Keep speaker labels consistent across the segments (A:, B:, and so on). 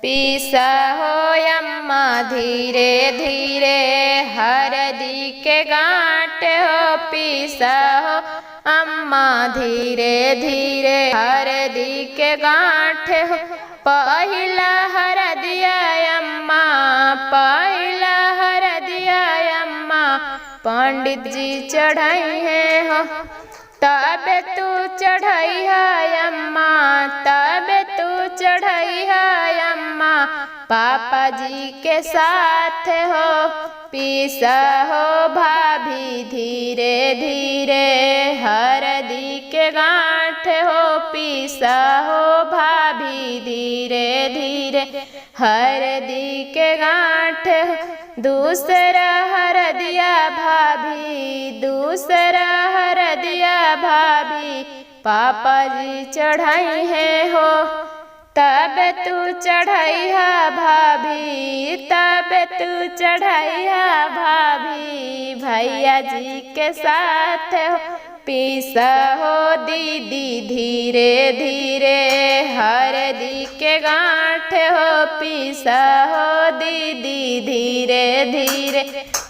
A: पीसा हो अम्मा धीरे धीरे हरदी के गांठ हो। पीसा हो अम्मा धीरे धीरे हरदी के गांठ हो। पहिला हरदिया अम्मा पहिला हरदिया अम्मा पंडित जी चढ़ाई है हो। तब तू चढ़ाई है अम्मा तब तू चढ़ाई है अम्मा पापा जी के साथ हो। पीसा हो भाभी धीरे धीरे हरदी के गांठ हो। पीसा हो भाभी धीरे धीरे हरदी के गांठ हो। दूसरा हरदिया भाभी दूसरा हरदिया भाभी पापा जी चढ़ाई है हो। तब तू चढ़ाई है भाभी तब तू चढ़ाई है भाभी भैया जी के साथ हो। पीसा हो दीदी धीरे धीरे हरदी के गांठ हो। पीसा हो दीदी धीरे धीरे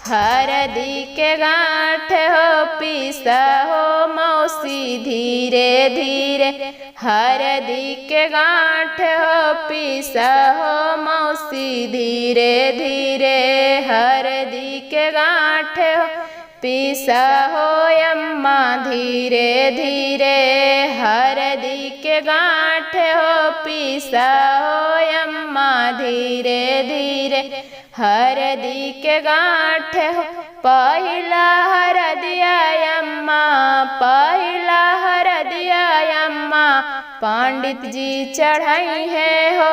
A: हरदी के गांठ हो। पीसा हो मौसी धीरे धीरे हरदी के गांठ हो। पीसा हो मौसी धीरे धीरे हरदी के गांठ हो। पीसा हो अम्मा धीरे धीरे हरदी के गांठ हो। पीसा हो अम्मा धीरे धीरे हरदी के गांठ हो। पहिला हरदिया अम्मा पहिला हरदिया अम्मा पंडित जी चढ़ाई है हो।